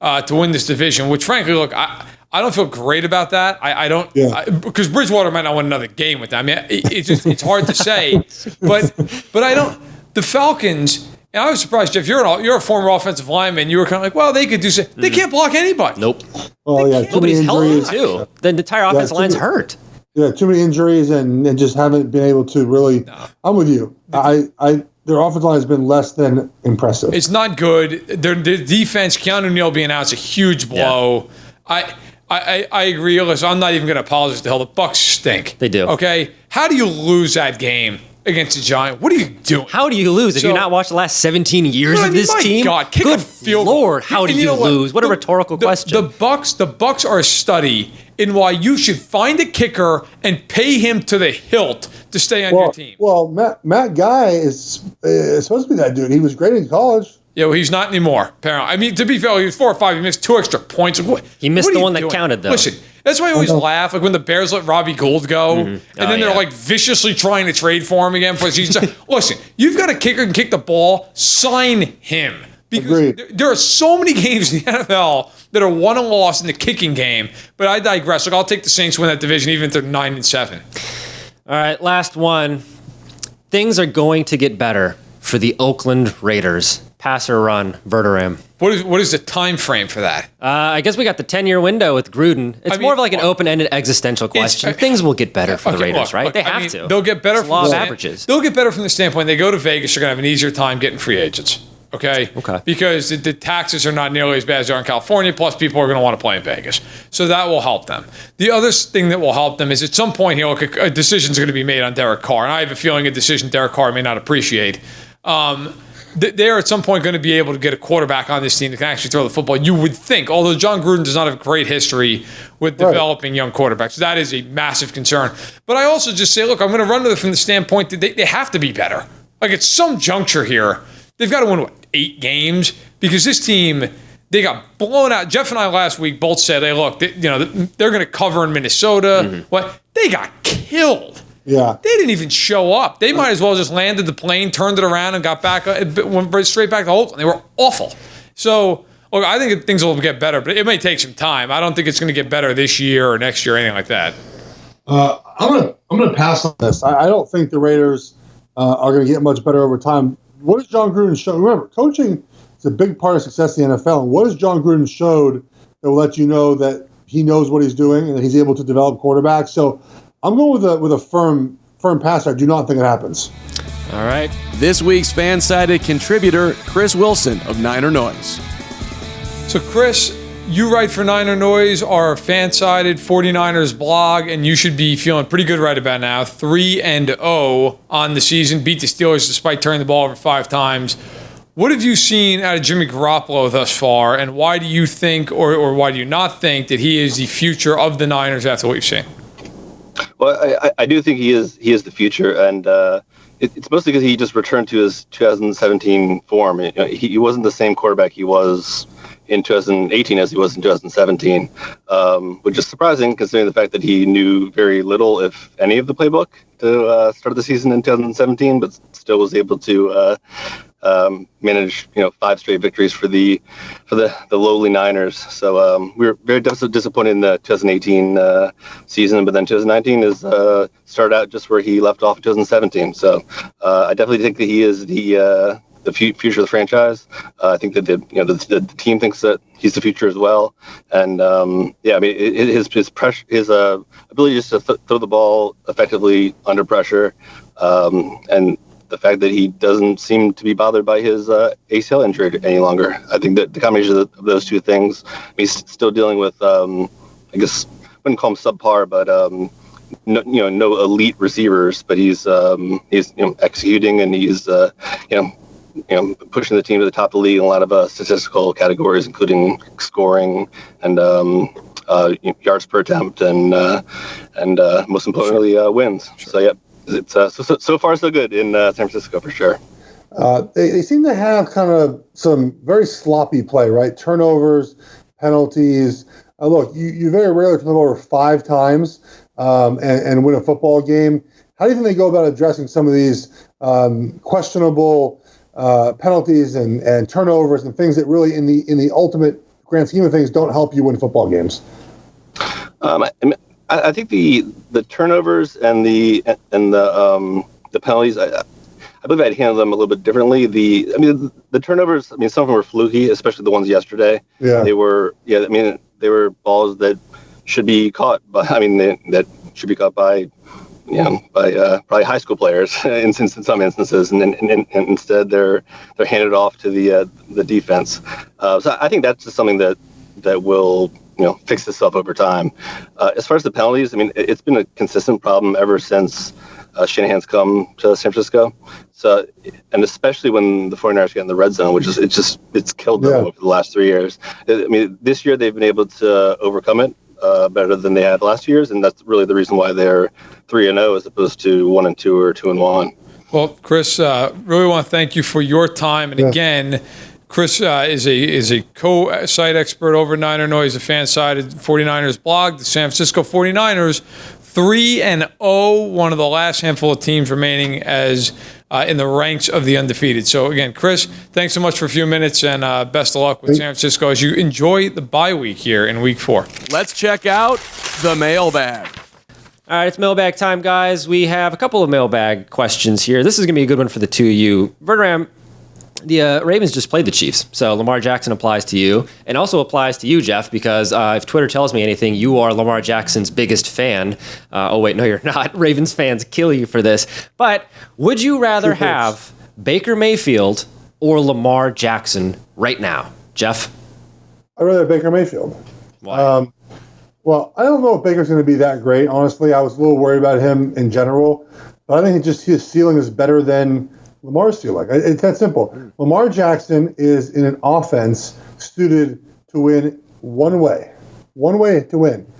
to win this division, which, frankly, look, I don't feel great about that. I don't, because Bridgewater might not win another game with them. I mean, it's hard to say. But I don't, the Falcons. And I was surprised, Geoff, you're a former offensive lineman. You were kind of like, well, they could do something. They can't block anybody. Nope. Oh, yeah. Nobody's healthy, too. The entire offensive line's hurt. Yeah, too many injuries and just haven't been able to really. No. I'm with you. Their offensive line has been less than impressive. It's not good. Their defense, Keanu Neal being out, is a huge blow. Yeah. I agree. Listen, I'm not even going to apologize to hell. The Bucs stink. They do. Okay? How do you lose that game against the Giants? What are you doing? How do you lose? Have you not watched the last 17 years of this team? God, kick Good a field Lord, how do you lose? What a rhetorical question. The Bucs are a study in why you should find a kicker and pay him to the hilt to stay on your team. Well, Matt Guy is supposed to be that dude. He was great in college. Yeah, well, he's not anymore, apparently. I mean, to be fair, he was 4 or 5. He missed 2 extra points. He missed the one that counted, though. Listen, that's why I always laugh, like when the Bears let Robbie Gould go, and then they're like viciously trying to trade for him again. Listen, you've got a kicker who can kick the ball, sign him. Because there are so many games in the NFL that are won and lost in the kicking game. But I digress. Look, I'll take the Saints to win that division, even if they're 9-7. All right, last one. Things are going to get better for the Oakland Raiders. Pass or run, Verderame. What is the time frame for that? I guess we got the 10-year window with Gruden. It's more of like an open-ended existential question. Things will get better for the Raiders, right? They have to. They'll get better from law of averages. They'll get better from the standpoint they go to Vegas. They're going to have an easier time getting free agents. Okay. Because the taxes are not nearly as bad as they are in California. Plus, people are going to want to play in Vegas, so that will help them. The other thing that will help them is at some point, a decision's going to be made on Derek Carr, and I have a feeling a decision Derek Carr may not appreciate. They're at some point going to be able to get a quarterback on this team that can actually throw the football. You would think, although John Gruden does not have a great history with developing young quarterbacks. That is a massive concern. But I also just say, look, I'm going to run with it from the standpoint that they have to be better. Like at some juncture here, they've got to win, 8 games? Because this team, they got blown out. Geoff and I last week both said, hey, look, they're going to cover in Minnesota. They got killed. Yeah. They didn't even show up. They might as well just landed the plane, turned it around, and got back, went straight back to Oakland. They were awful. So, look, I think things will get better, but it may take some time. I don't think it's going to get better this year or next year or anything like that. I'm gonna pass on this. I don't think the Raiders are going to get much better over time. What has John Gruden shown? Remember, coaching is a big part of success in the NFL. And what has John Gruden showed that will let you know that he knows what he's doing and that he's able to develop quarterbacks? So I'm going with a firm pass. I do not think it happens. All right. This week's FanSided contributor, Chris Wilson of Niner Noise. So, Chris, you write for Niner Noise, our FanSided 49ers blog, and you should be feeling pretty good right about now. 3-0 on the season, beat the Steelers despite turning the ball over 5 times. What have you seen out of Jimmy Garoppolo thus far, and why do you think, or why do you not think, that he is the future of the Niners after what you've seen? Well, I do think he is the future, and it's mostly because he just returned to his 2017 form. He wasn't the same quarterback he was in 2018 as he was in 2017, which is surprising considering the fact that he knew very little, if any, of the playbook to start the season in 2017, but still was able to manage 5 straight victories for the lowly Niners. So we were very disappointed in the 2018 season, but then 2019 is started out just where he left off in 2017. So I definitely think that he is the future of the franchise. I think that the team thinks that he's the future as well. And his pressure, his ability just to throw the ball effectively under pressure, and the fact that he doesn't seem to be bothered by his ACL injury any longer. I think that the combination of those two things, he's still dealing with, I guess, I wouldn't call him subpar, but no elite receivers. But he's executing, and he's pushing the team to the top of the league in a lot of statistical categories, including scoring and yards per attempt, and most importantly, wins. Sure. So yeah. It's so far so good in San Francisco for sure. They seem to have kind of some very sloppy play, right? Turnovers, penalties. Look, you very rarely turn them over 5 times and win a football game. How do you think they go about addressing some of these questionable penalties and turnovers and things that really, in the ultimate grand scheme of things, don't help you win football games? I think the turnovers and the penalties, I believe I'd handle them a little bit differently. The turnovers, some of them were fluky, especially the ones yesterday. Yeah. They were balls that should be caught by probably high school players in some instances, and instead they're handed off to the defense. So I think that's just something that will fix itself over time. As far as the penalties, it's been a consistent problem ever since Shanahan's come to San Francisco. So, and especially when the 49ers get in the red zone, which is it's killed them over the last 3 years. This year they've been able to overcome it better than they had last year's, and that's really the reason why they're 3-0 as opposed to 1-2 or 2-1. Well, Chris, really want to thank you for your time, and again, Chris is a co-site expert over Niner Noise, a FanSided 49ers blog. The San Francisco 49ers, 3-0, one of the last handful of teams remaining as in the ranks of the undefeated. So again, Chris, thanks so much for a few minutes, and best of luck with San Francisco as you enjoy the bye week here in week 4. Let's check out the mailbag. All right, it's mailbag time, guys. We have a couple of mailbag questions here. This is going to be a good one for the two of you. Verderame, the Ravens just played the Chiefs, so Lamar Jackson applies to you, and also applies to you, Geoff, because if Twitter tells me anything, you are Lamar Jackson's biggest fan. Oh, wait, no, you're not. Ravens fans kill you for this. But would you rather have Baker Mayfield or Lamar Jackson right now? Geoff? I'd rather have Baker Mayfield. Why? Well, I don't know if Baker's going to be that great. Honestly, I was a little worried about him in general, but I think his ceiling is better than Lamar's ceiling. It's that simple. Lamar Jackson is in an offense suited to win one way to win.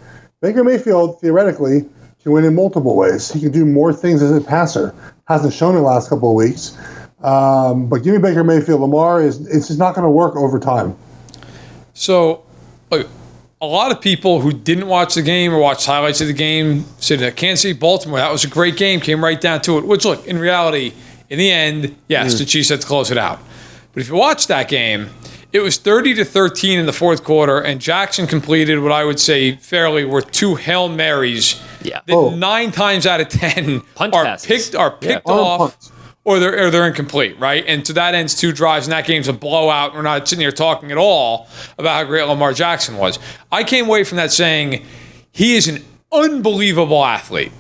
Baker Mayfield, theoretically, can win in multiple ways. He can do more things as a passer. Hasn't shown in the last couple of weeks. But give me Baker Mayfield. Lamar, it's just not going to work over time. So, look, a lot of people who didn't watch the game or watched highlights of the game said that Kansas City, Baltimore, that was a great game, came right down to it. Which, look, in reality, in the end, yes, the Chiefs had to close it out. But if you watch that game, it was 30-13 in the fourth quarter, and Jackson completed what I would say fairly were 2 Hail Marys that 9 times out of 10 are picked off or they're incomplete, right? And to that ends 2 drives, and that game's a blowout. We're not sitting here talking at all about how great Lamar Jackson was. I came away from that saying he is an unbelievable athlete.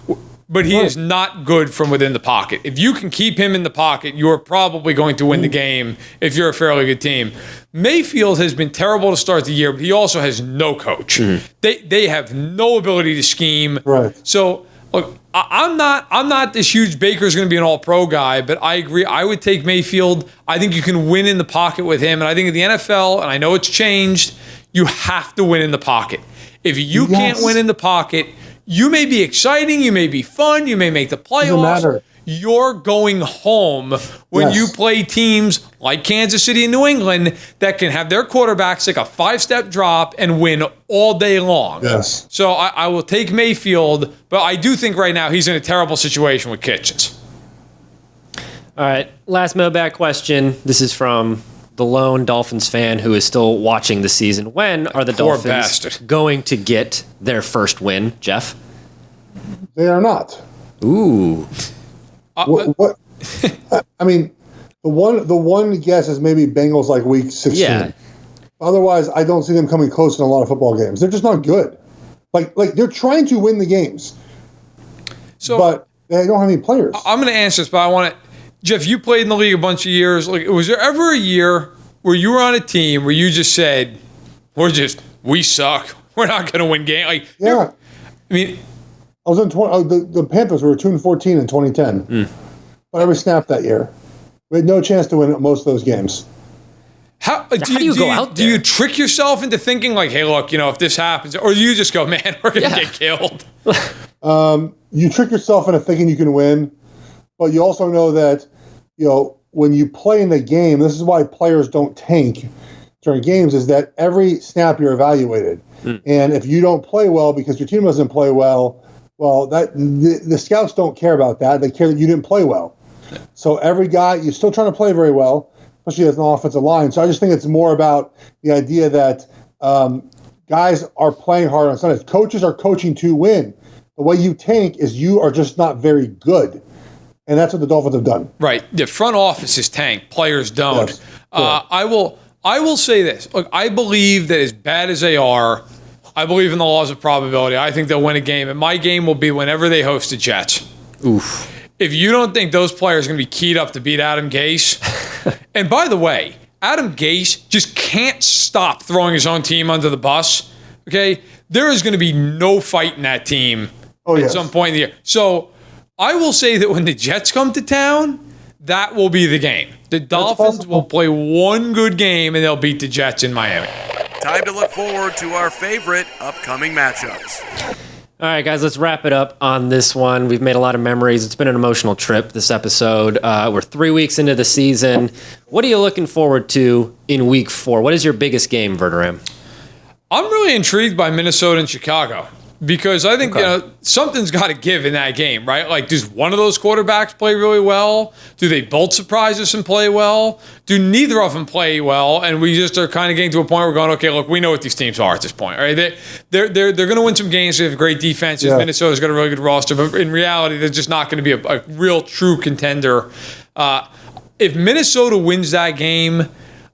but he is not good from within the pocket. If you can keep him in the pocket, you're probably going to win the game if you're a fairly good team. Mayfield has been terrible to start the year, but he also has no coach. They have no ability to scheme. Right. So, look, I'm not this huge Baker's going to be an all-pro guy, but I agree. I would take Mayfield. I think you can win in the pocket with him. And I think in the NFL, and I know it's changed, you have to win in the pocket. If you can't win in the pocket, you may be exciting, you may be fun, you may make the playoffs. Doesn't matter. You're going home when you play teams like Kansas City and New England that can have their quarterbacks take a 5-step drop and win all day long. Yes. So I will take Mayfield, but I do think right now he's in a terrible situation with Kitchens. All right, last mailbag question. This is from the lone Dolphins fan who is still watching the season. When are the Dolphins going to get their first win, Geoff? They are not. Ooh. What? I mean, the one guess is maybe Bengals like week 16. Yeah. Otherwise, I don't see them coming close in a lot of football games. They're just not good. Like they're trying to win the games, but they don't have any players. I'm going to answer this, but I want to. Geoff, you played in the league a bunch of years. Like, was there ever a year where you were on a team where you just said, we suck. We're not going to win games? Like, yeah. I mean, I was in the Panthers were 2-14 in 2010. But every snap that year, we had no chance to win most of those games. How do you go out there? Do you trick yourself into thinking like, hey, look, if this happens, or do you just go, man, we're going to get killed? You trick yourself into thinking you can win, but you also know that, when you play in the game, this is why players don't tank during games, is that every snap you're evaluated. And if you don't play well because your team doesn't play well, the scouts don't care about that. They care that you didn't play well. So every guy, you're still trying to play very well, especially as an offensive line. So I just think it's more about the idea that guys are playing hard on Sundays. Coaches are coaching to win. The way you tank is you are just not very good. And that's what the Dolphins have done. Right. The front office is tank. Players don't. Yes. I will say this. Look, I believe that as bad as they are, I believe in the laws of probability. I think they'll win a game. And my game will be whenever they host the Jets. Oof. If you don't think those players are going to be keyed up to beat Adam Gase, and by the way, Adam Gase just can't stop throwing his own team under the bus, okay? There is going to be no fight in that team at some point in the year. So I will say that when the Jets come to town, that will be the game. The Dolphins will play one good game, and they'll beat the Jets in Miami. Time to look forward to our favorite upcoming matchups. All right, guys, let's wrap it up on this one. We've made a lot of memories. It's been an emotional trip, this episode. We're 3 weeks into the season. What are you looking forward to in week 4? What is your biggest game, Verderame? I'm really intrigued by Minnesota and Chicago because I think something's got to give in that game, right? Like, does one of those quarterbacks play really well? Do they both surprise us and play well? Do neither of them play well? And we just are kind of getting to a point where we're going, okay, look, we know what these teams are at this point, right? They're going to win some games. They have great defenses. Yeah. Minnesota's got a really good roster, but in reality, they're just not going to be a real true contender. If Minnesota wins that game,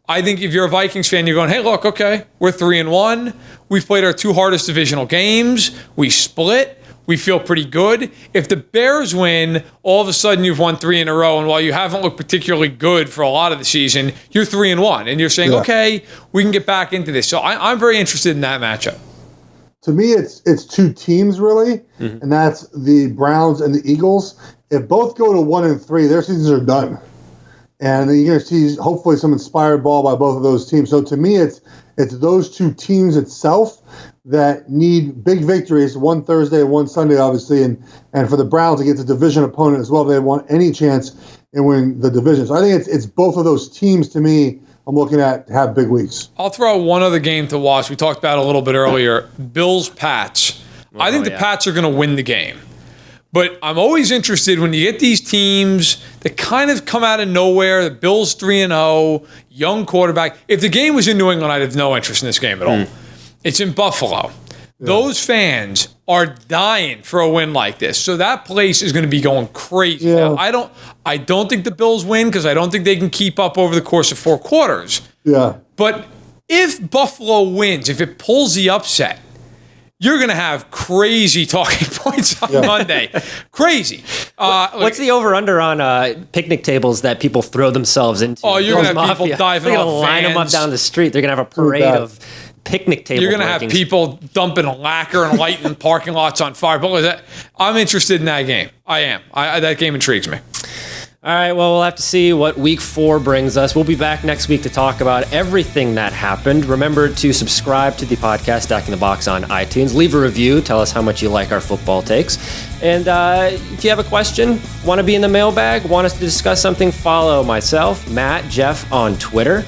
I think if you're a Vikings fan, you're going, hey, look, okay, we're 3-1. We've played our 2 hardest divisional games. We split. We feel pretty good. If the Bears win, all of a sudden you've won 3 in a row. And while you haven't looked particularly good for a lot of the season, you're 3-1. And you're saying, okay, we can get back into this. So I'm very interested in that matchup. To me, it's 2 teams, really. And that's the Browns and the Eagles. If both go to 1-3, their seasons are done. And you're going to see, hopefully, some inspired ball by both of those teams. So to me, it's those 2 teams itself that need big victories, one Thursday and one Sunday, obviously, and for the Browns against a division opponent as well, if they want any chance in winning the division. So I think it's both of those teams, to me, I'm looking at to have big weeks. I'll throw out one other game to watch. We talked about it a little bit earlier. Bills-Pats. I think the Pats are going to win the game. But I'm always interested when you get these teams that kind of come out of nowhere. The Bills 3-0, young quarterback. If the game was in New England, I'd have no interest in this game at all. It's in Buffalo. Yeah. Those fans are dying for a win like this. So that place is going to be going crazy. Yeah. Now, I don't think the Bills win because I don't think they can keep up over the course of 4 quarters. Yeah. But if Buffalo wins, if it pulls the upset, you're going to have crazy talking points on Monday. Crazy. What's the over-under on picnic tables that people throw themselves into? Oh, you're going to have people diving They're off going to line them up vans. down the street. They're going to have a parade of picnic table You're going to have people dumping lacquer and lighting parking lots on fire. But I'm interested in that game. I am. That game intrigues me. All right, well, we'll have to see what week 4 brings us. We'll be back next week to talk about everything that happened. Remember to subscribe to the podcast, Stacking the Box, on iTunes. Leave a review. Tell us how much you like our football takes. And if you have a question, want to be in the mailbag, want us to discuss something, follow myself, Matt, Geoff on Twitter.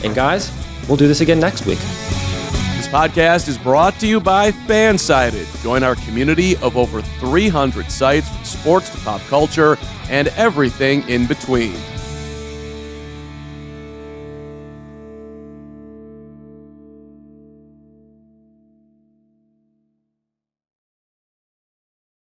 And guys, we'll do this again next week. This podcast is brought to you by FanSided. Join our community of over 300 sites from sports to pop culture and everything in between.